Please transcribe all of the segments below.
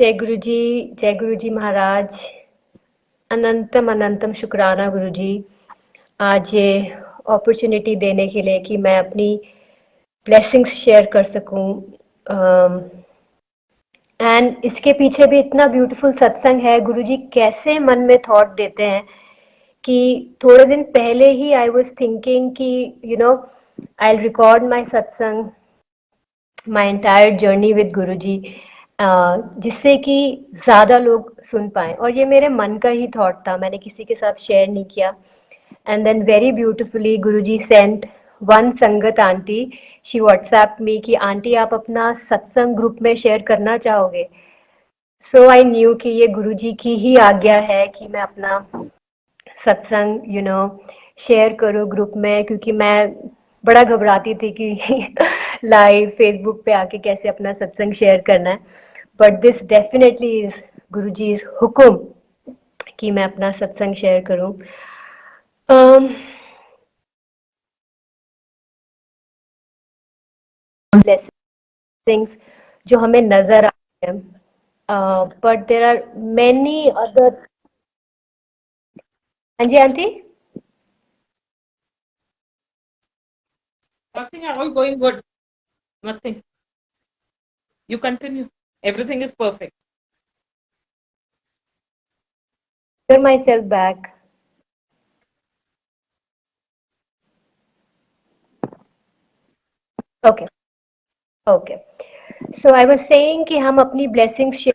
जय गुरु जी महाराज। अनंतम अनंतम शुक्राना गुरु जी, आज ये अपॉर्चुनिटी देने के लिए कि मैं अपनी ब्लेसिंग्स शेयर कर सकूं। एंड इसके पीछे भी इतना ब्यूटीफुल सत्संग है। गुरु जी कैसे मन में थॉट देते हैं कि थोड़े दिन पहले ही आई वाज थिंकिंग कि आई रिकॉर्ड माय सत्संग, माय एंटायर जर्नी विद गुरुजी, जिससे कि ज़्यादा लोग सुन पाएँ। और ये मेरे मन का ही थॉट था, मैंने किसी के साथ शेयर नहीं किया। And then very beautifully Guruji sent one sangat aunty, she WhatsApp me कि आंटी आप अपना सत्संग ग्रुप में शेयर करना चाहोगे। सो आई न्यू कि ये गुरुजी की ही आज्ञा है कि मैं अपना सत्संग शेयर करूँ ग्रुप में, क्योंकि मैं बड़ा घबराती थी कि लाइव फेसबुक पे आके कैसे अपना सत्संग शेयर करना है। But this definitely is Guruji is हुक्म कि मैं अपना सत्संग शेयर करूँ। ब्लेसिंग्स जो हमें नजर आते हैं, but there are many other. हाँ जी aunty. Nothing, all going good. Nothing. You continue. Everything is perfect. Hear myself back. Okay. Okay, so I was saying कि हम अपनी ब्लेसिंग्स शेयर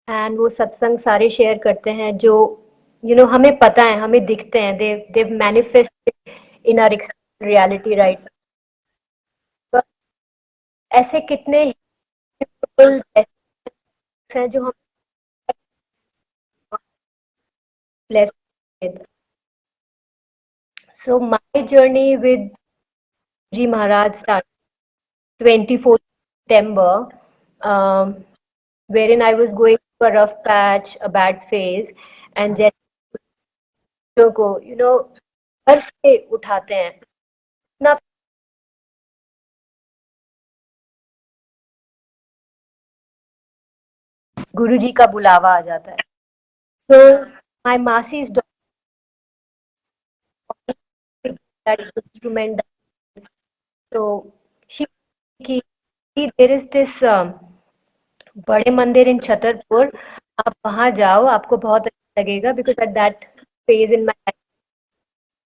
एंड वो सत्संग सारे शेयर करते हैं जो हमें पता है, हमें दिखते हैं, they manifest in our reality, right. ऐसे कितने blessings हैं जो हम bless with. So my journey with ji Maharaj start 24 September, wherein I was going through a rough patch, a bad phase, and जैसे को घर से उठाते हैं अपना गुरु जी का बुलावा आ जाता है। तो माय मासी इज दैट इंस्ट्रूमेंट, तो शी की देयर इज दिस बड़े मंदिर इन छतरपुर, आप वहां जाओ, आपको बहुत अच्छा लगेगा, because at that phase in my life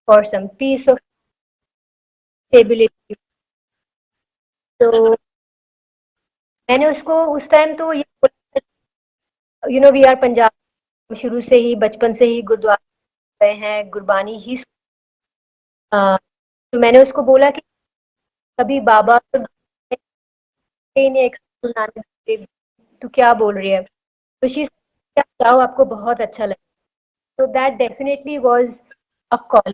for some piece of stability. तो मैंने उसको उस टाइम तो ये, वी आर पंजाब, शुरू से ही बचपन से ही गुरुद्वारा गए हैं, गुरबानी ही तो मैंने उसको बोला कि कभी बाबा तो नहीं, गुरु नानक देव, तू क्या बोल रही है। तो शी जाओ, आपको बहुत अच्छा लगेगा। तो that definitely was a call.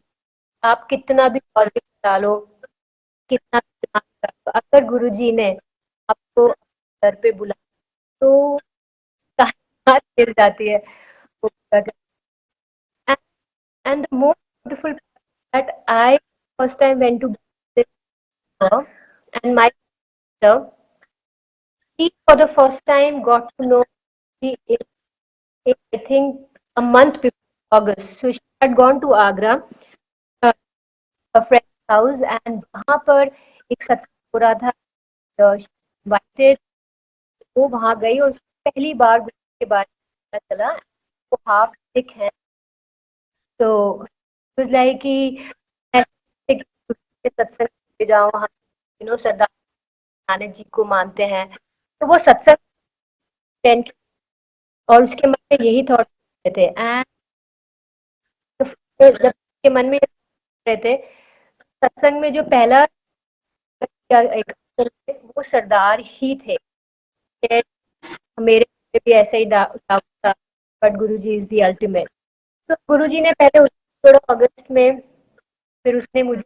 आप कितना भी कॉलेज डालो, कितना भी दिमाग लगाओ, अगर गुरुजी ने आपको घर पे बुला तो कहाँ गिर जाती है वो पूरा कर। And the most beautiful part that I first time went to this tour, and my sister, she for the first time got to know me in I think a month before August. So she had gone to Agra, uh, a friend's house, and वहाँ पर एक सत्संग हो रहा था। She invited, वो वहाँ गई और पहली बार के बारे में पता चला वो हाफ सिख है। तो वाज लाइक कि ऐसे के सत्संग पे जाओ, वहाँ सरदार नानक जी को मानते हैं, तो वो सत्संग अटेंड, और उसके मन में यही थॉट थे। एंड जब के मन में रहे थे, सत्संग में जो पहला एक वो सरदार ही थे। मेरे भी ऐसा ही डाउट था, but Guru ji is the ultimate. तो गुरु जी ने पहले थोड़ा अगस्त में, फिर उसने मुझे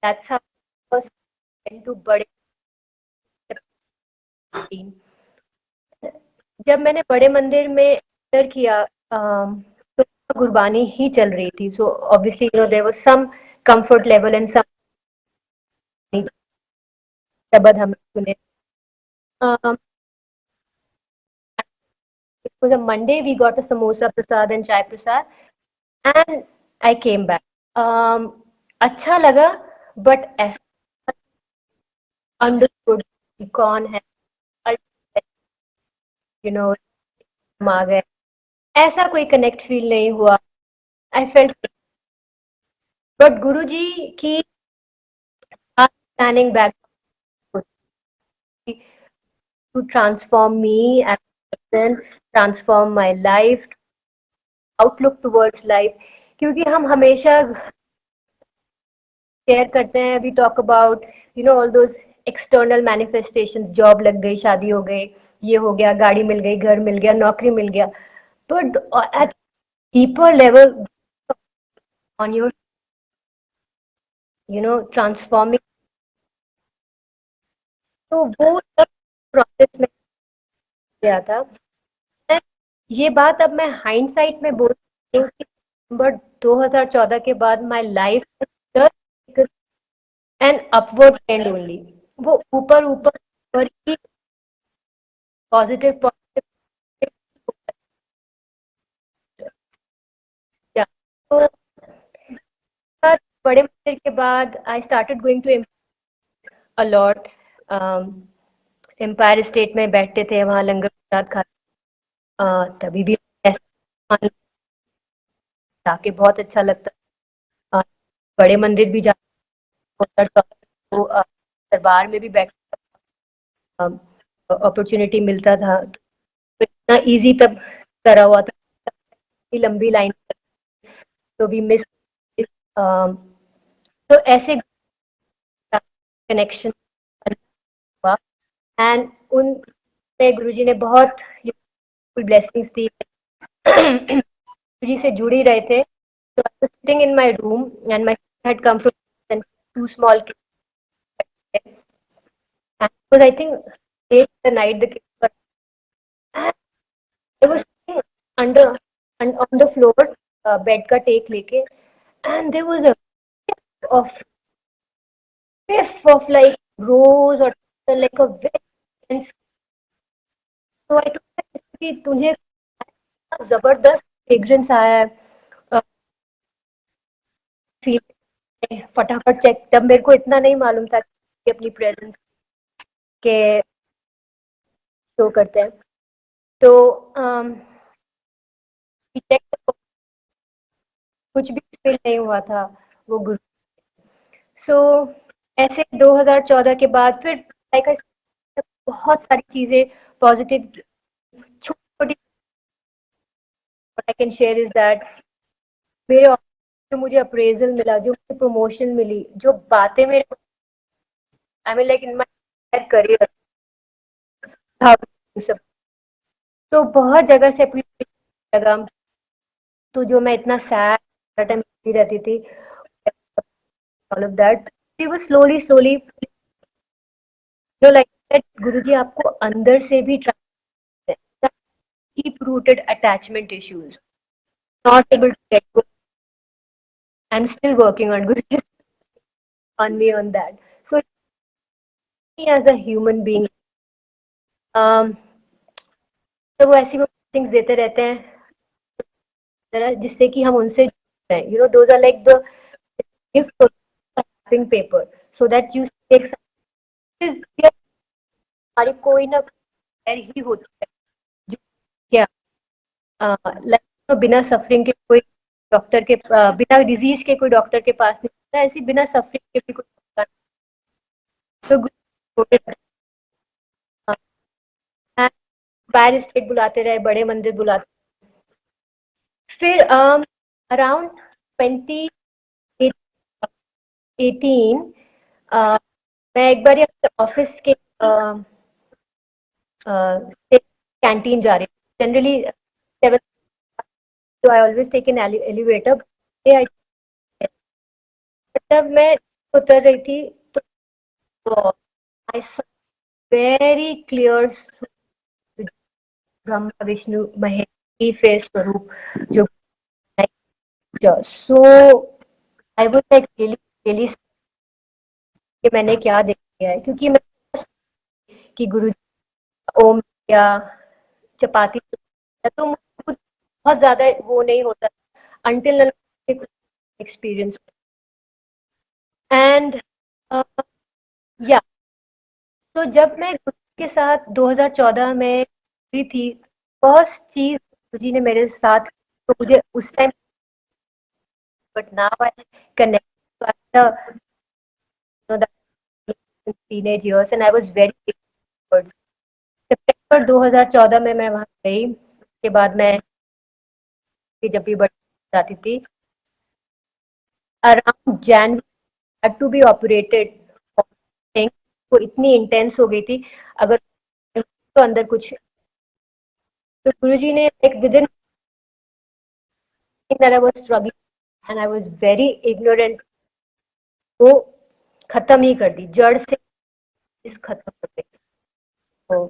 दैट्स हाउ फर्स्ट टू बड़े। जब मैंने बड़े मंदिर में एंटर किया, तो गुरबानी ही चल रही थी। So obviously there was some comfort level and some शब्द हमने सुने। It was a Monday. We got a samosa prasad and chai prasad, and I came back. अच्छा लगा, but ऐसा understood कि कौन है, you know, हम आ गए, ऐसा कोई कनेक्ट फील नहीं हुआ. आई फेल्ट, बट गुरुजी की standing back to transform me as a person, transform my life, outlook towards life. क्योंकि हम हमेशा शेयर करते हैं, we talk about all those external manifestation, job लग गई, शादी हो गई, ये हो गया, गाड़ी मिल गई, घर मिल गया, नौकरी मिल गया, but at deeper level on your transforming, तो वो सब प्रोसेस में गया था. ये बात अब मैं हाइंडसाइट में बोल रही हूँ कि नवंबर 2014 के बाद my life an upward trend only. वो ऊपर ऊपर ऊपर ही पॉजिटिव पॉजिटिव. तो बड़े मंदिर के बाद I started going to a lot. Empire State में बैठते थे, वहाँ लंगर प्रसाद खा, तभी भी ऐसा जाके बहुत अच्छा लगता. बड़े मंदिर भी जा, तो दरबार में भी बैठ अपॉर्चुनिटी मिलता था, तो इतना इजी तब करा हुआ था, इतनी लंबी लाइन, तो भी मिस. तो ऐसे कनेक्शन हुआ, एंड उन पे गुरुजी ने बहुत ब्लेसिंग्स दी. गुरुजी से जुड़ी रहे थे. So I was sitting in my room and my sister had come from two small kids. And it was, I think, late in the night, the kids were, and I was sitting under and on the floor, bed का take लेके, and there was a of whiff of like rose or like a very intense. So I told my sister कि तुझे जबरदस्त fragrance आया है, feel, फटाफट check. तब मेरे को इतना नहीं मालूम था कि अपनी प्रेजेंस के शो करते हैं. तो चेक, कुछ भी फील नहीं हुआ था वो गुरु. सो ऐसे 2014 के बाद फिर बहुत सारी चीजें पॉजिटिव, छोटी छोटी. I can share is that मेरे ऑफिस में मुझे अप्रेजल मिला, जो मुझे प्रमोशन मिली, जो बातें मेरे, आई mean like in my career, सब, तो बहुत जगह से अपनी लगा. तो जो मैं इतना सैड टाइम रहती थी, all of that, we were slowly slowly, like that Guruji आपको अंदर से भी deep rooted attachment issues, not able to let go. I'm still working on Guruji on me on that. So me as a human being, तो वो ऐसी things देते रहते हैं जिससे कि हम उनसे, those are like the gift wrapping paper, so that you take हमारी कोई ना कोई ही होती है, जो क्या लाइक बिना सफरिंग के कोई डॉक्टर के, बिना डिजीज के कोई डॉक्टर के पास नहीं होता, ऐसी बिना सफरिंग के भी कोई डॉक्टर. तो पैर स्टेट बुलाते रहे, बड़े मंदिर बुलाते. फिर अराउंड 2018 मैं एक बार ऑफिस के कैंटीन जा रही थी. Generally 7, so I always take an elevator. तब मैं उतर रही थी, तो I saw very clear Brahma Vishnu Mahesh की फेस स्वरूप, जो so I was like really really कि मैंने क्या देख लिया है, क्योंकि मैं कि गुरु ओम या चपाती तो मुझे कुछ बहुत ज़्यादा वो नहीं होता अंटिल एक्सपीरियंस एंड या तो जब मैं गुरु के साथ 2014 में हुई थी, फर्स्ट चीज़ गुरुजी ने मेरे साथ तो मुझे उस time but now I connect after teenage years and I was very सितंबर 2014 में मैं वहाँ गई। उसके बाद मैं जब भी बड़ी जाती थी around January to be operated वो इतनी इंटेंस हो गई थी अगर तो अंदर कुछ तो गुरुजी ने एक with in that I was struggling and I was very ignorant वो खत्म ही कर दी जड़ से इस खत्म कर दी तो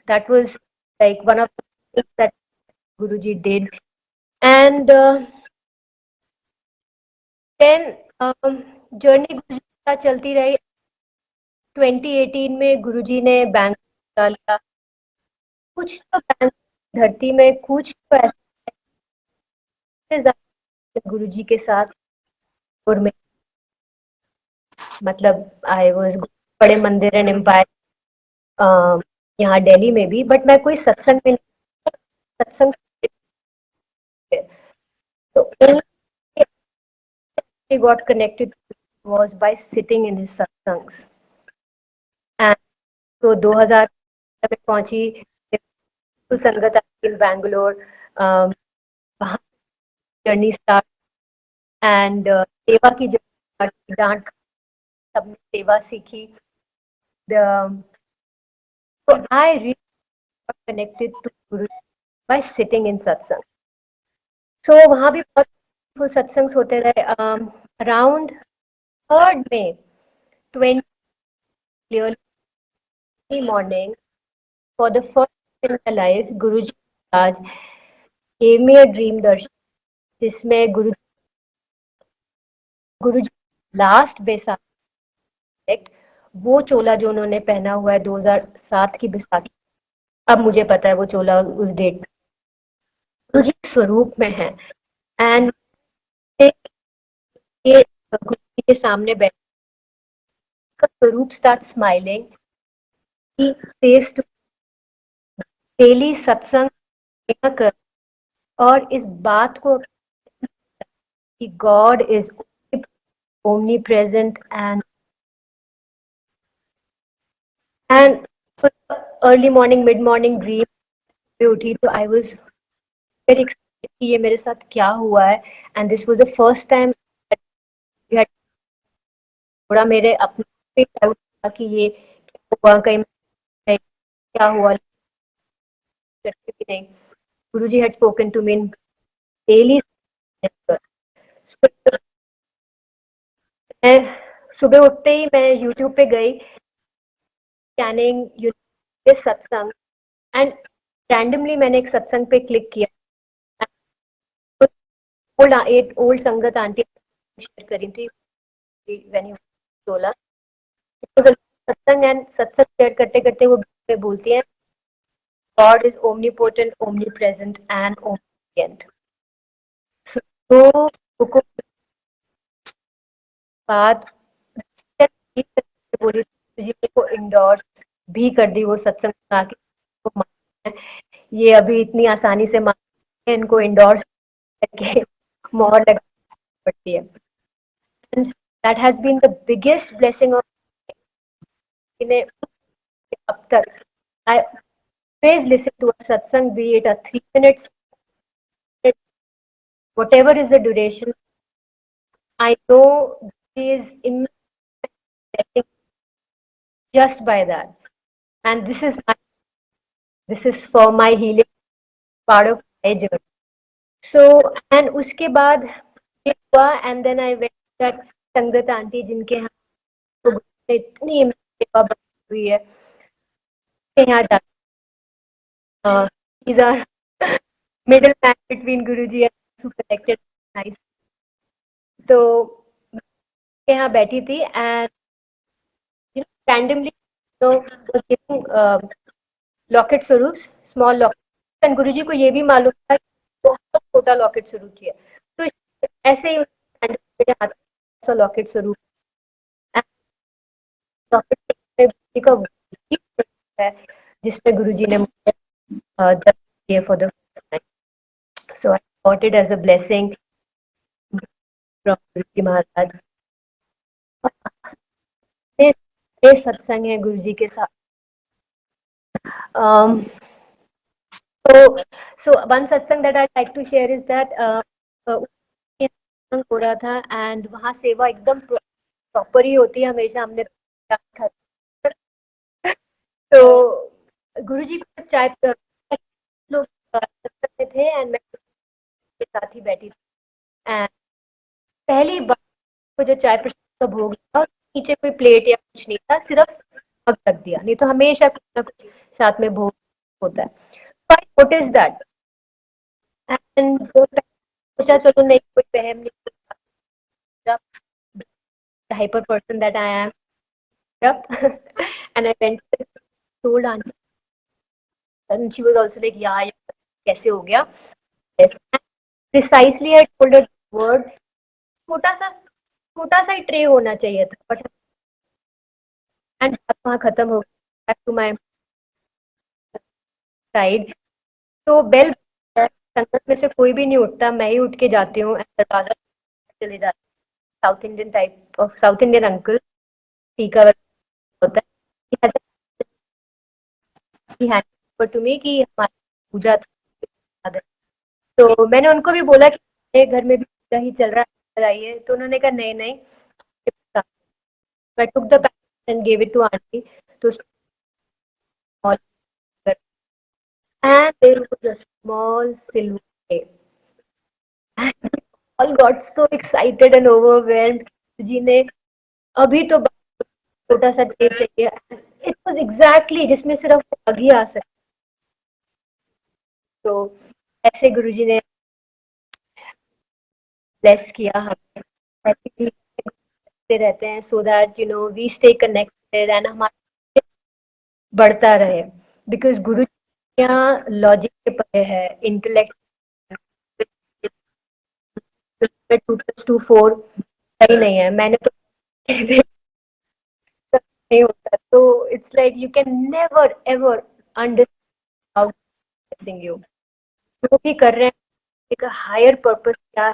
that was like one of the things that Guruji did and then journey Guruji के साथ चलती रही 2018 में गुरुजी ने बैंक डाला कुछ तो बैंक धरती में कुछ तो ऐसे गुरुजी के साथ और में मतलब आई वाज बड़े मंदिर एंड एम्पायर यहाँ दिल्ली में भी बट मैं कोई सत्संग में सत्संग तो only got connected was by sitting in his satsangs and तो 2000 में पहुंची संगत इन बैंगलोर वहाँ जर्नी स्टार्ट एंड सेवा की जर्नी डांट सबने सेवा सीखी so I really got connected to Guru by sitting in satsang so वहाँ भी बहुत सत्संग होते रहे अराउंड 3rd में 20 clearly morning for the first time in my life Guruji आज gave me a dream darshan जिसमें गुरुजी लास्ट बैसाख वो चोला जो उन्होंने पहना हुआ है 2007 की बैसाखी अब मुझे पता है वो चोला उस डेट गुरुजी स्वरूप में है एंड ये गुरुजी के सामने बैठ स्वरूप start smiling he says to daily सत्संग कर और इस बात को कि God is omnipresent and early morning mid morning dream में उठी तो I was very excited कि ये मेरे साथ क्या हुआ है and this was the first time थोड़ा मेरे अपने पे डाउट था कि ये क्या हुआ कहीं क्या हुआ भी नहीं गुरुजी had spoken to me in daily मैं सुबह उठते ही मैं YouTube पे गई स्कैनिंग सत्संग एंड रैंडमली मैंने एक सत्संग पे क्लिक किया ओल्ड संगत आंटी शेयर करी थी व्हेन यू बोला सत्संग एंड सत्संग शेयर करते करते वो बोलती है God is omnipotent omnipresent and omniscient तो बात बोली जी को इंडोर्स भी कर दी वो सत्संग आके ये अभी इतनी आसानी से मानते हैं इनको इंडोर्स करके मोहर लगानी पड़ती है and that has been the biggest blessing of अब तक I always listen to a satsang be it a 3 minutes whatever is the duration I know is in just by that and this is for my healing part of my journey so and उसके बाद ये हुआ and then I went that संगत aunty जिनके यहाँ तो इतनी सेवा हुई है यहाँ जाती these are middleman between Guruji and who connected nice तो यहाँ बैठी थी and you know randomly so was giving locket swarups small locket गुरुजी को ये भी मालूम था कि बहुत छोटा लॉकेट स्वरूप है, तो ऐसे ही मेरे हाथ में ऐसा लॉकेट स्वरूप लॉकेट में गुरुजी का वही है जिसमें गुरुजी ने मुझे दर्शन दिए for the first time. So I got it as a blessing from Guruji Maharaj. ये सत्संग है गुरुजी के साथ। So one satsang that I'd like to share is that सत्संग हो रहा था एंड वहाँ सेवा एकदम प्रॉपर ही होती है हमेशा। हमने तो गुरुजी को चाय लोग सत्संग में थे एंड मैं के साथ ही बैठी थी एंड पहली बार को जो चाय प्रसाद का भोग था नीचे कोई प्लेट या कुछ नहीं था, सिर्फ मग रख दिया, नहीं तो हमेशा कुछ ना कुछ साथ में भोग होता है। So I noticed that and सोचा चलो नहीं कोई वहम नहीं, hyper person that I am, yep. And I went to told auntie and she was also like yeah कैसे हो गया, yes. Precisely I told her word, छोटा सा ही ट्रे होना चाहिए था बट एंड वहाँ खत्म हो गया टू माय साइड। तो बेल संगत में से कोई भी नहीं उठता, मैं ही उठ के जाती हूँ दरवाजा चले जाती हूँ। South Indian type of south Indian uncle टीका होता है टू मी कि हमारी पूजा तो मैंने उनको भी बोला कि मेरे घर में भी पूजा ही चल रहा है आइए, तो उन्होंने कहा नहीं नहीं। I took the packet and gave it to auntie to small and there was a small silver tray. And we all got so excited and overwhelmed। जी ने अभी तो छोटा सा ट्रे चाहिए, इट वाज एग्जैक्टली जिसमें सिर्फ आगे आ सकते। तो ऐसे गुरुजी ने ब्लेस किया हमें, ऐसे करते रहते हैं so that you know we stay connected and हमारा बढ़ता रहे बिकॉज गुरु यहाँ लॉजिक के परे है, इंटेलेक्ट 2+2=4 सही नहीं है। मैंने तो नहीं होता, तो it's like you can never ever understand how blessing you जो भी कर रहे हैं एक हायर पर्पस क्या है,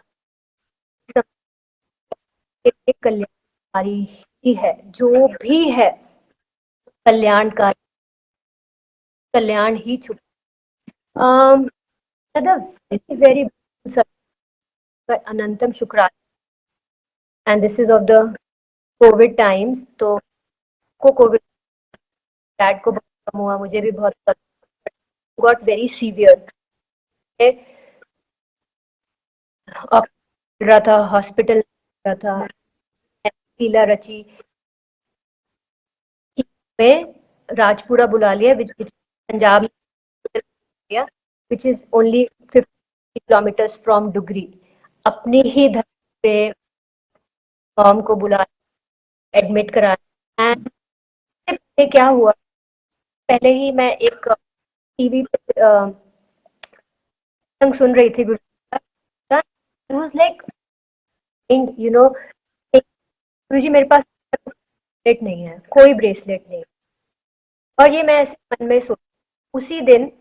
कल्याणकारी ही है, जो भी है कल्याणकारी, कल्याण ही छुपा। very very अनंतम शुक्रान and this is of the covid times. तो को कोविड डैड को बहुत कम हुआ, मुझे भी बहुत गॉट वेरी सीवियर रहा था, हॉस्पिटल रहा था, लीला रची में राजपुरा बुला लिया पंजाब में, which is only 50 kilometres from Dugri. अपनी ही धरती पे मॉम को बुला एडमिट कराया एंड क्या हुआ, पहले ही मैं एक टीवी पे सुन रही थी वाज लाइक यू नो गुरुजी मेरे पास ब्रेसलेट नहीं है, कोई ब्रेसलेट नहीं, और ये मैं ऐसे मन में सोच उसी दिन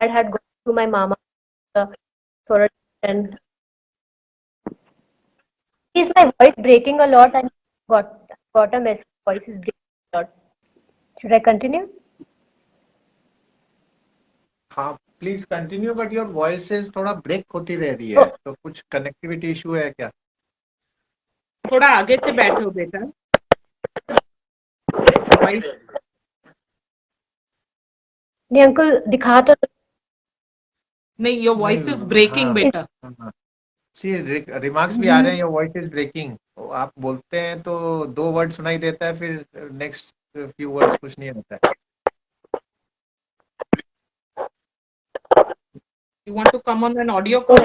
I had gone to my mama for a and is my voice breaking a lot and got a message voice is breaking a lot. Should I continue? हाँ please continue but your voice थोड़ा break होती रह रही है, तो कुछ connectivity issue है क्या? थोड़ा आगे से बैठो बेटा। नहीं अंकल दिखा तो नहीं, योर वॉइस इज ब्रेकिंग बेटा। सी रिमार्क्स भी आ रहे हैं योर वॉइस इज ब्रेकिंग। आप बोलते हैं तो 2 वर्ड सुनाई देता है, फिर नेक्स्ट फ्यू वर्ड्स कुछ नहीं होता है। You want to come on an audio call?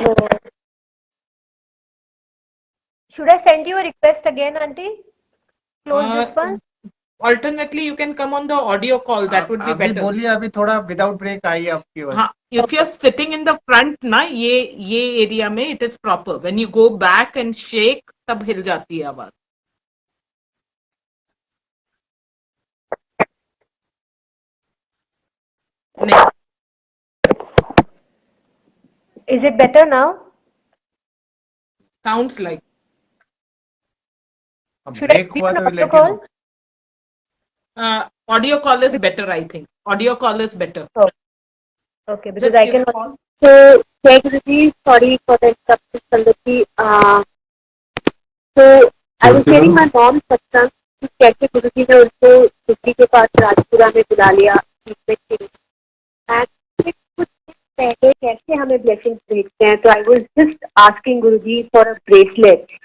Should I send you a request again, auntie? Close this one. alternately you can come on the audio call, that would be अभी better. बोलिए, अभी थोड़ा without break आई आपकी आवाज. हाँ, if you're sitting in the front ना, ये area में it is proper. When you go back and shake, तब हिल जाती है आवाज. Next. Is it better now? Sounds like. Should I break be हुआ on तो audio let call? Audio call is better, I think. Audio call is better. Okay, because Just I give can. a call. So, Jai Guruji, sorry for the interruption, Sangatji. So, I was hearing my mom satsang कि कैसे गुरुजी ने उनको दिल्ली के पास राजपुरा में बुला लिया treatment के लिए. And फिर कुछ दिन पहले कैसे हमें ब्लेसिंग्स भेजते हैं. तो I was just asking Guruji for a bracelet.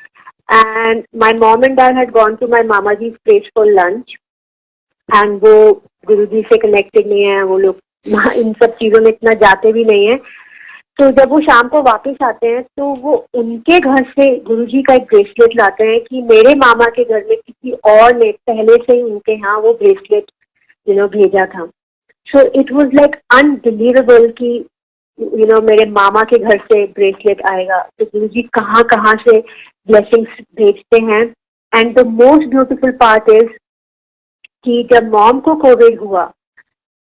And my mom and dad had gone to my mama ji's place for lunch. And वो गुरुजी से कनेक्टेड नहीं है, वो लोग इन सब चीजों में इतना जाते भी नहीं है. तो जब वो शाम को वापस आते हैं तो वो उनके घर से गुरुजी का एक ब्रेसलेट लाते हैं कि मेरे मामा के घर में किसी और ने पहले से ही उनके यहाँ वो ब्रेसलेट भेजा था. So it was like unbelievable कि मेरे मामा के घर से ब्रेसलेट आएगा. तो गुरुजी कहाँ कहाँ से ब्लेसिंग्स भेजते हैं. And the most beautiful part is कि जब मॉम को कोविड हुआ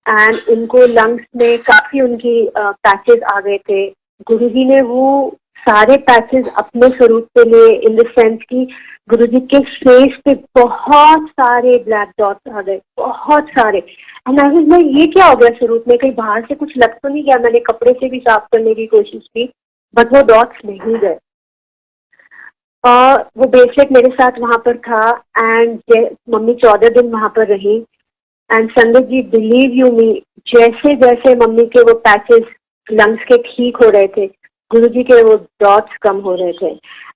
एंड उनको लंग्स में काफी उनकी पैचेस आ गए थे, गुरुजी ने वो सारे पैचेस अपने स्वरूप पे लिए. इन द सेंस कि गुरुजी के फेस पे बहुत सारे ब्लैक डॉट्स आ गए, बहुत सारे. एंड आई वाज लाइक ये क्या हो गया स्वरूप में, कहीं बाहर से कुछ लग तो नहीं गया. मैंने कपड़े से भी साफ करने की कोशिश की बट वो डॉट्स नहीं गए. और वो ब्रेसलेट मेरे साथ वहां पर था. एंड मम्मी 14 दिन वहां पर रही. एंड संगत जी, बिलीव यू मी, जैसे जैसे मम्मी के वो पैचेस लंग्स के ठीक हो रहे थे, गुरुजी के वो डॉट्स कम हो रहे थे.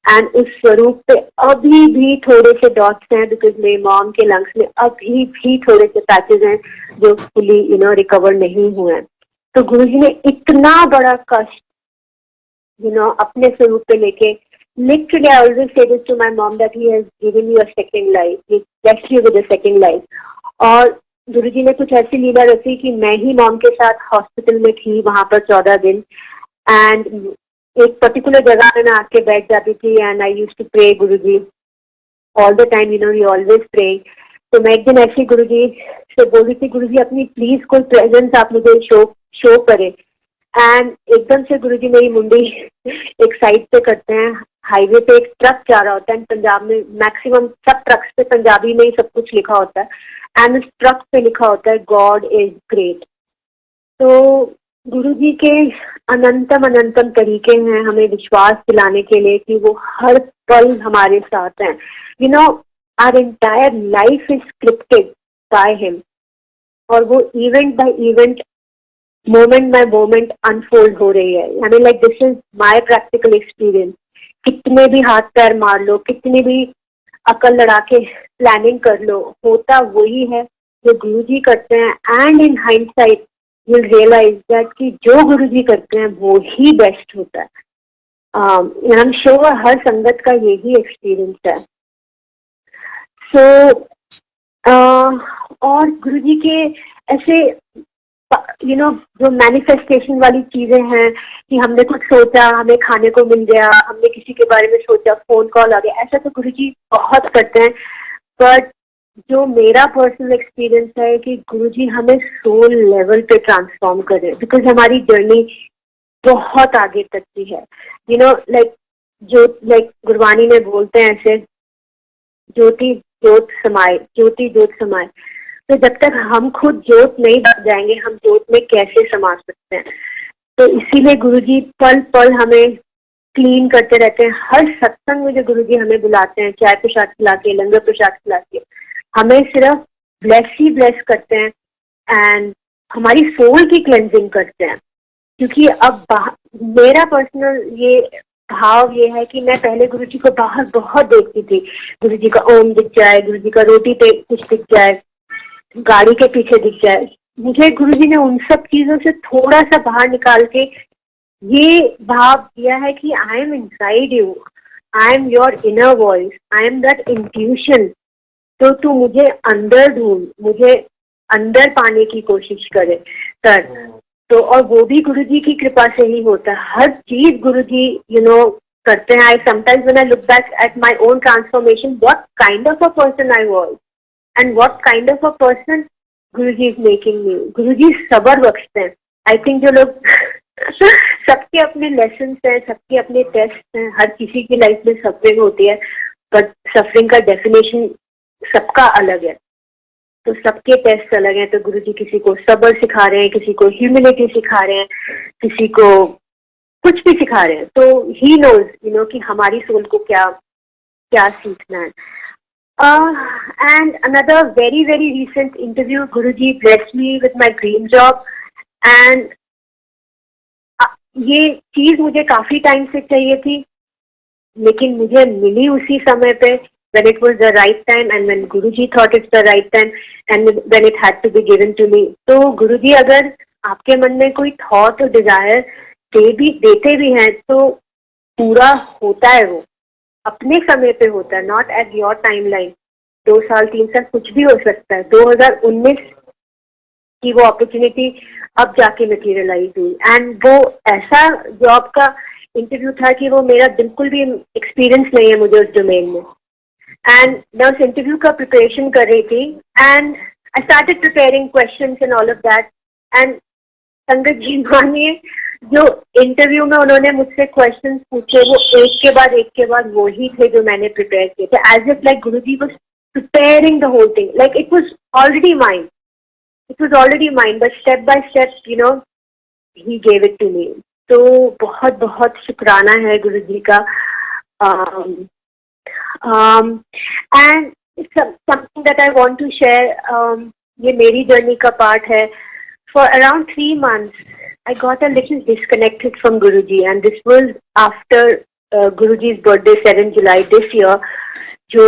एंड उस स्वरूप पे अभी भी थोड़े से डॉट्स हैं बिकॉज मेरी मॉम के लंग्स में अभी भी थोड़े से पैचेस हैं जो फुली रिकवर नहीं हुए हैं. तो गुरुजी ने इतना बड़ा कष्ट अपने स्वरूप पे लेके, literally I always say this to my mom that he has given you a second life, he blessed you with a second life. और गुरुजी ने कुछ ऐसी लीला रची कि मैं ही मॉम के साथ हॉस्पिटल में थी वहां पर 14 दिन. एंड एक पर्टिकुलर जगह में मैं आके बैठ जाती थी and I used to pray Guruji all the time. We always pray. तो मैं एक दिन ऐसे गुरुजी से बोल रही थी, गुरुजी अपनी प्लीज कोई प्रेजेंस आप मुझे शो करे. एंड एकदम से गुरुजी मेरी मुंडी एक साइड पे करते हैं. हाईवे पे एक ट्रक जा रहा होता है. पंजाब में मैक्सिमम सब ट्रक्स पे पंजाबी में ही सब कुछ लिखा होता है. एंड उस ट्रक पे लिखा होता है गॉड इज ग्रेट. तो गुरुजी के अनंतम तरीके हैं हमें विश्वास दिलाने के लिए कि वो हर पल हमारे साथ हैं. Our entire life is scripted by him. और वो event by event, moment by moment unfold हो रही है. I mean like this is my practical experience. कितने भी हाथ पैर मार लो, कितनी भी अकल लड़ा के प्लानिंग कर लो, होता वही है जो गुरुजी करते हैं. And in hindsight you will realize that कि जो गुरुजी करते हैं वो ही बेस्ट होता है. आई एम श्योर हर संगत का यही एक्सपीरियंस है. सो और गुरुजी के ऐसे जो मैनिफेस्टेशन वाली चीजें हैं कि हमने कुछ सोचा, हमें खाने को मिल गया, हमने किसी के बारे में सोचा, फोन कॉल आ गया, ऐसा तो गुरुजी बहुत करते हैं. बट जो मेरा पर्सनल एक्सपीरियंस है कि गुरुजी हमें सोल लेवल पे ट्रांसफॉर्म कर रहे हैं बिकॉज हमारी जर्नी बहुत आगे तक की है. लाइक गुरबानी में बोलते हैं ऐसे, ज्योति ज्योत समाए. तो जब तक हम खुद जोत नहीं बन जाएंगे, हम जोत में कैसे समा सकते हैं. तो इसीलिए गुरुजी पल पल हमें क्लीन करते रहते हैं. हर सत्संग में जो गुरुजी हमें बुलाते हैं, चाय प्रसाद खिला के, लंगर प्रसाद खिला के, हमें सिर्फ ब्लेस करते हैं एंड हमारी सोल की क्लेंजिंग करते हैं. क्योंकि अब मेरा पर्सनल ये भाव ये है कि मैं पहले गुरुजी को बाहर बहुत देखती थी. गुरुजी का ओम दिख जाए, गुरुजी का रोटी पे कुछ दिख जाए, गाड़ी के पीछे दिख जाए. मुझे गुरुजी ने उन सब चीजों से थोड़ा सा बाहर निकाल के ये भाव दिया है कि I am inside you, I am your inner voice, I M that intuition. तो तू मुझे अंदर ढूंढ, मुझे अंदर पाने की कोशिश कर। तो और वो भी गुरुजी की कृपा से ही होता है, हर चीज गुरुजी करते हैं। I sometimes when I look back at my own transformation, what kind of a person I was and what kind of a person Guruji is making me. Guruji सब्र बख्शते हैं। आई थिंक जो लोग सबके अपने लेसन हैं, सबके अपने टेस्ट हैं, हर किसी की लाइफ में सफरिंग होती है, बट सफरिंग का डेफिनेशन सबका अलग है, तो सबके टेस्ट अलग हैं। तो गुरुजी किसी को सब्र सिखा रहे हैं, किसी को ह्यूमिलिटी सिखा रहे हैं, किसी को कुछ भी सिखा रहे हैं। तो ही नोज कि हमारी सोल को क्या क्या सीखना है। And another very very recent interview, Guruji blessed me with my dream job. And ये चीज मुझे काफी टाइम से चाहिए थी, लेकिन मुझे मिली उसी समय पे, when it was the right time and when Guruji thought it's the right time and when it had to be given to me. तो गुरुजी अगर आपके मन में कोई थॉट और डिजायर देते भी हैं तो पूरा होता है, वो अपने समय पे होता है, not at your time line. 2 साल 3 साल कुछ भी हो सकता है। 2019 की वो अपॉर्चुनिटी अब जाके मटेरियलाइज हुई। एंड वो ऐसा जॉब का इंटरव्यू था कि वो मेरा बिल्कुल भी एक्सपीरियंस नहीं है मुझे उस डोमेन में। एंड मैं उस इंटरव्यू का प्रिपरेशन कर रही थी and I started preparing questions and all of that. And संगत जी मानिए, जो इंटरव्यू में उन्होंने मुझसे क्वेश्चंस पूछे वो एक के बाद वो ही थे जो मैंने प्रिपेयर किए थे। As if like Guruji was preparing the whole thing, like it was already mine, but step by step he gave it to me. तो बहुत बहुत शुक्राना है गुरुजी का। And something that I want to share, ये मेरी जर्नी का पार्ट है। For around 3 months, I got a little disconnected from Guruji, and this was after Guruji's birthday, 7 July this year, जो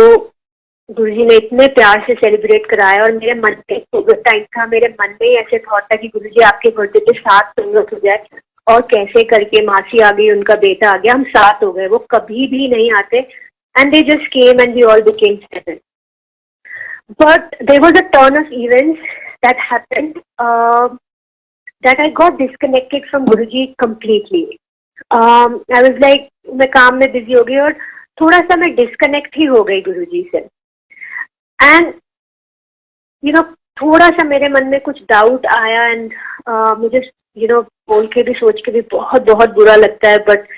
गुरुजी ने इतने प्यार से सेलिब्रेट कराया। और मेरे मन में टाइम था, मेरे मन में ऐसे थॉट था कि गुरुजी आपके बर्थडे पे 7 संगत हो जाए, और कैसे करके मासी आ गई, उनका बेटा आ गया, हम 7 हो गए। वो कभी भी नहीं आते, and they just came and we all became 7. But there was a turn of events that happened, that I got disconnected from Guruji completely. I was like, मैं काम में बिजी हो गई और थोड़ा सा मैं डिस्कनेक्ट ही हो गई गुरुजी से। एंड थोड़ा सा मेरे मन में कुछ डाउट आया। एंड मुझे बोल के भी सोच के भी बहुत बहुत बुरा लगता है, बट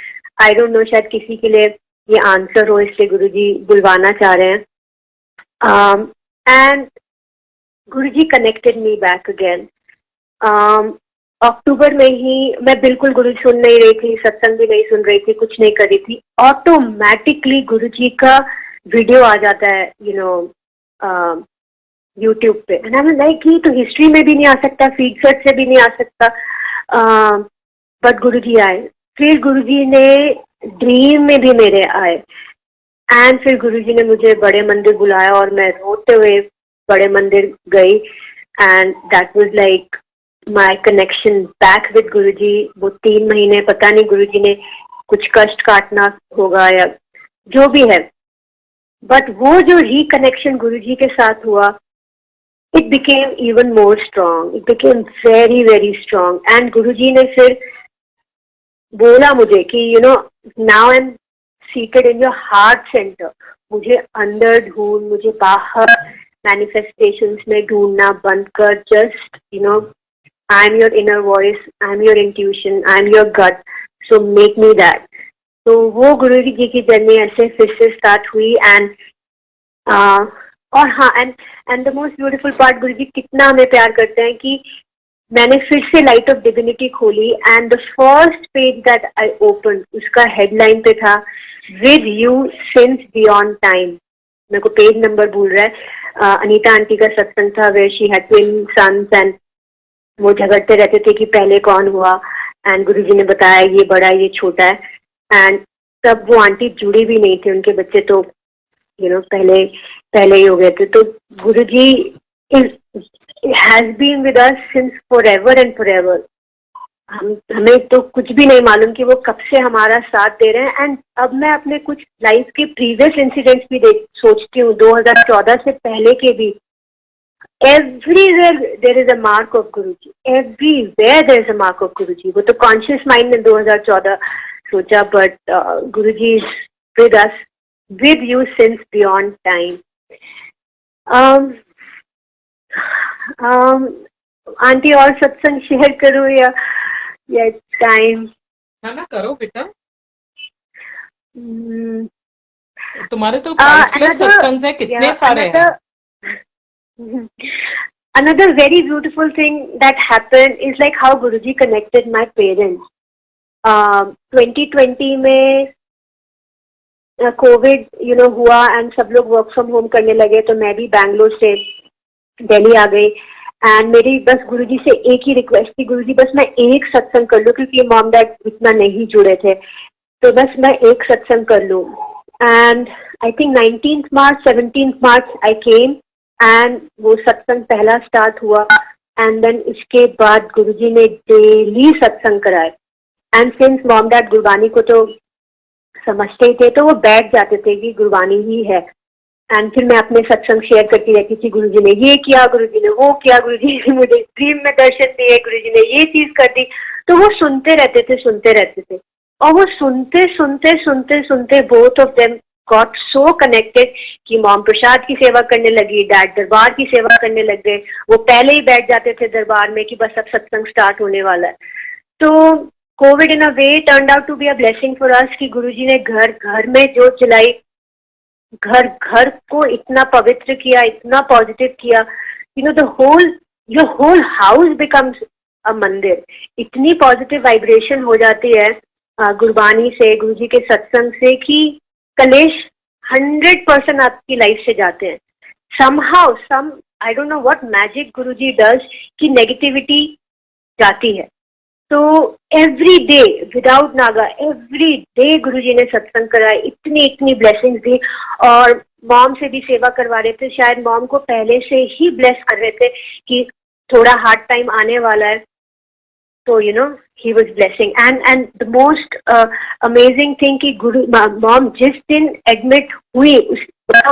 आई डोंट नो, शायद किसी के लिए ये आंसर हो, इसलिए गुरुजी बुलवाना चाह रहे हैं। And Guruji connected me back again. अक्टूबर में ही मैं बिल्कुल गुरुजी सुन नहीं रही थी, सत्संग भी नहीं सुन रही थी, कुछ नहीं कर रही थी। ऑटोमेटिकली गुरुजी का वीडियो आ जाता है यूट्यूब पे। एंड आई एम लाइक, ये तो हिस्ट्री में भी नहीं आ सकता, फीड सर्च से भी नहीं आ सकता, बट गुरुजी आए। फिर गुरुजी ने ड्रीम में भी मेरे आए। एंड फिर गुरुजी ने मुझे बड़े मंदिर बुलाया और मैं रोते हुए बड़े मंदिर गई। And that was like my connection back with Guruji. वो 3 महीने पता नहीं गुरुजी ने कुछ कष्ट काटना होगा या जो भी है, बट वो जो रिकनेक्शन गुरुजी के साथ हुआ, it became even more strong, it became very very strong. And Guruji ने फिर बोला मुझे कि now I am seated in your heart center. मुझे अंदर ढूंढ, मुझे बाहर मैनिफेस्टेशंस में ढूंढना बंद कर। Just I am your inner voice, I am your intuition, I am your gut, so make me that. तो वो गुरुजी जी की जर्नी ऐसे फिर से स्टार्ट हुई। एंड और हाँ, and the most beautiful part, Guruji कितना हमें प्यार करते हैं कि मैंने फिर से लाइट ऑफ डिविनिटी खोली। And the first page that I open, उसका हेडलाइन पे था, with you since beyond time. मेरे को पेज नंबर भूल रहा है। अनीता आंटी का सत्संग था, where she had twin sons and वो झगड़ते रहते थे कि पहले कौन हुआ। एंड गुरुजी ने बताया ये बड़ा है, ये छोटा है। एंड तब वो आंटी जुड़ी भी नहीं थी, उनके बच्चे तो पहले ही हो गए थे। तो गुरुजी has been with us since forever and forever. हमें तो कुछ भी नहीं मालूम कि वो कब से हमारा साथ दे रहे हैं। एंड अब मैं अपने कुछ लाइफ के प्रीवियस इंसिडेंट्स भी सोचती हूँ, 2014 से पहले के भी। Everywhere there is a mark of Guruji, everywhere there is a mark of Guruji. वो तो कॉन्शियस माइंड ने 2014 सोचा, but Guruji is with us, with you since beyond time. Aunty और सत्संग शेयर करूँ या टाइम? ना करो बेटा, तुम्हारे तो सत्संग है, कितने सारे हैं। Another very beautiful thing that happened is like how Guruji connected my parents. 2020 में कोविड हुआ एंड सब लोग वर्क फ्रॉम होम करने लगे, तो मैं भी बैंगलोर से दिल्ली आ गई। एंड मेरी बस गुरुजी से एक ही रिक्वेस्ट थी, गुरुजी बस मैं एक सत्संग कर लूँ, क्योंकि मॉम डैड इतना नहीं जुड़े थे, तो बस मैं एक सत्संग कर लूँ। And I think 19th March 17th March I came and वो सत्संग पहला स्टार्ट हुआ। एंड देन इसके बाद गुरुजी ने डेली सत्संग कराए। And since mom dad Gurbani को तो समझते ही थे, तो वो बैठ जाते थे कि गुरबानी ही है। एंड फिर मैं अपने सत्संग शेयर करती रहती थी, गुरुजी ने ये किया, गुरुजी ने वो किया, गुरुजी ने मुझे ड्रीम में दर्शन दिए, गुरुजी ने ये चीज कर दी। तो वो सुनते रहते थे और वो सुनते both of them got so connected कि मॉम प्रसाद की सेवा करने लगी, डैड दरबार की सेवा करने लग गए। वो पहले ही बैठ जाते थे दरबार में कि बस अब सत्संग स्टार्ट होने वाला है। तो COVID in a way turned out to be a blessing for us कि गुरुजी ने घर घर में जोत जलाई, घर घर को इतना पवित्र किया, इतना पॉजिटिव किया, your whole house becomes a mandir. इतनी पॉजिटिव वाइब्रेशन हो जाती है गुरबानी से, गुरुजी के सत्संग से, कि कलेश 100% आपकी लाइफ से जाते हैं। somehow I don't know what magic Guruji does कि नेगेटिविटी जाती है। तो एवरी डे विदाउट नागा, एवरी डे गुरुजी ने सत्संग कराया, इतनी ब्लेसिंग्स दी। और मॉम से भी सेवा करवा रहे थे, शायद मॉम को पहले से ही ब्लेस कर रहे थे कि थोड़ा हार्ड टाइम आने वाला है, तो he was blessing। and the most amazing thing कि गुरु मॉम जिस दिन एडमिट हुई,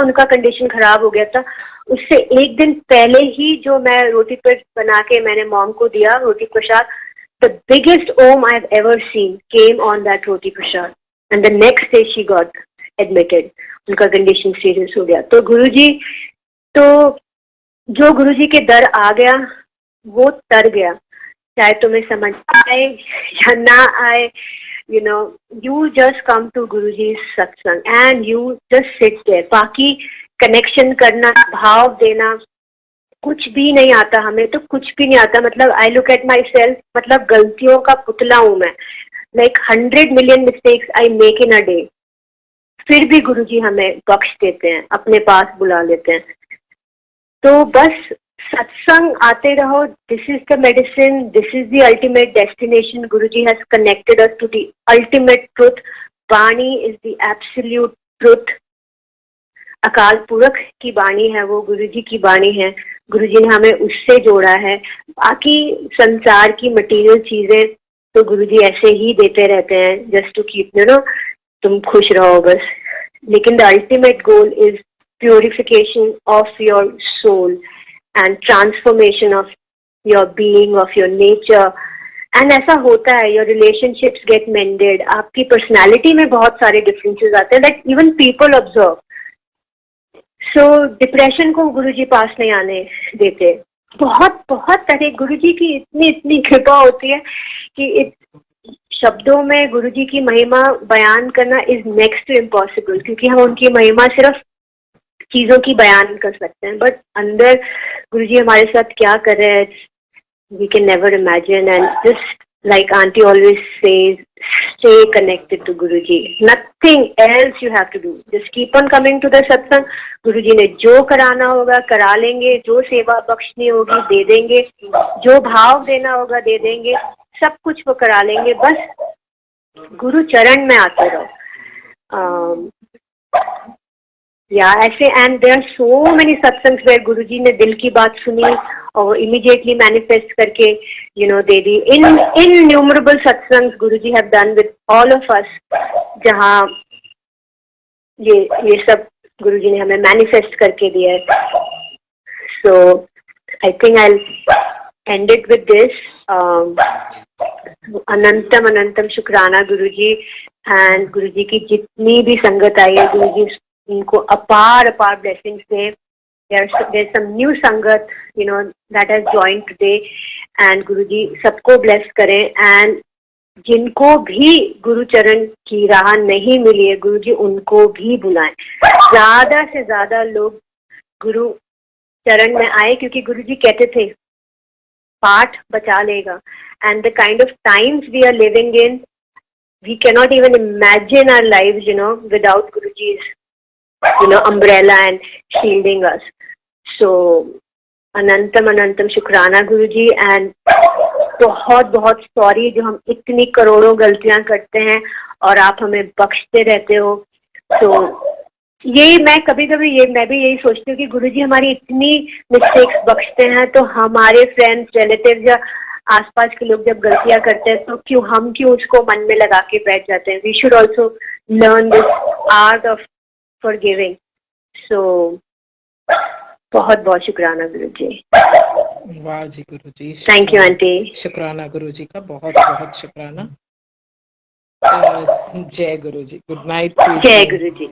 उनका कंडीशन खराब हो गया था, उससे एक दिन पहले ही जो मैं रोटी पर बना के मैंने मॉम को दिया, रोटी प्रसाद, the biggest Om I've ever seen came on that roti prasad, and the next day she got admitted। उनका कंडीशन सीरियस हो गया। तो गुरुजी, तो जो गुरुजी के दर आ गया वो तर गया, चाहे तुम्हें समझ आए या ना आए। you just come to Guruji's satsang and you just sit there। बाकी कनेक्शन करना, भाव देना, कुछ भी नहीं आता हमें, तो कुछ भी नहीं आता। मतलब I look at my self, मतलब गलतियों का पुतला हूं मैं। Like 100 million mistakes I make in a day, फिर भी गुरुजी हमें बख्श देते हैं, अपने पास बुला लेते हैं। तो बस सत्संग आते रहो, this is the medicine, this is the ultimate destination. Guruji has connected us to the ultimate truth. Vani is the absolute truth. Akal Purakh की वाणी है वो, गुरुजी की वाणी है, गुरुजी ने हमें उससे जोड़ा है। बाकी संसार की मटेरियल चीजें तो गुरुजी ऐसे ही देते रहते हैं, जस्ट टू कीप तुम खुश रहो बस। लेकिन the ultimate goal is purification of your soul and transformation of your being, of your nature. And ऐसा होता है, योर रिलेशनशिप्स गेट मेंडेड, आपकी पर्सनैलिटी में बहुत सारे डिफरेंसेस आते हैं that even people observe. So depression को गुरुजी पास नहीं आने देते। बहुत तरह गुरुजी की इतनी कृपा होती है कि शब्दों में गुरुजी की महिमा बयान करना इज नेक्स्ट टू इम्पॉसिबल, क्योंकि हम उनकी महिमा सिर्फ चीजों की बयान कर सकते हैं, बट अंदर गुरुजी हमारे साथ क्या कर रहे हैं, we can never imagine. And just like auntie always says, stay connected to Guruji, nothing else you have to do, just keep on coming to the satsang। Guruji ने जो कराना होगा करा लेंगे, जो सेवा बख्शनी होगी दे देंगे, जो भाव देना होगा दे देंगे, सब कुछ वो करा लेंगे, बस गुरु चरण में आते रहो। या ऐसे, and there are so many satsangs where Guruji ने दिल की बात सुनी और इमीडिएटली मैनिफेस्ट करके दे दी. Innumerable satsangs Guruji have done with all of us, जहाँ ये सब गुरुजी ने हमें मैनिफेस्ट करके दिया है. So I think I'll end it with this. अनंतम शुक्राना गुरुजी. एंड गुरुजी की जितनी भी संगत आई है, गुरुजी इनको अपार ब्लेसिंग्स दे. There's some new संगत that has joined today, and गुरुजी सबको ब्लेस करें. एंड जिनको भी गुरु चरण की राह नहीं मिली है, गुरुजी उनको भी बुलाएं. ज्यादा से ज्यादा लोग गुरु चरण में आए, क्योंकि गुरुजी कहते थे पाठ बचा लेगा. And the kind of times we are living in, we cannot even imagine our lives without गुरुजी's umbrella and shielding us. So अनंतम शुक्राना गुरुजी. एंड बहुत सॉरी जो हम इतनी करोड़ों गलतियां करते हैं और आप हमें बख्शते रहते हो. तो ये मैं कभी मैं भी यही सोचती हूँ कि गुरुजी हमारी इतनी मिस्टेक्स बख्शते हैं, तो हमारे फ्रेंड्स, रिलेटिव्स या आसपास के लोग जब गलतियां करते हैं तो हम क्यों उसको मन में लगा के बैठ जाते हैं. We should also learn this art of forgiving. So बहुत शुक्राना गुरुजी. वाह जी गुरुजी. Thank you aunty. शुक्राना गुरुजी का बहुत शुक्राना. जय गुरुजी. Good night. जय गुरुजी.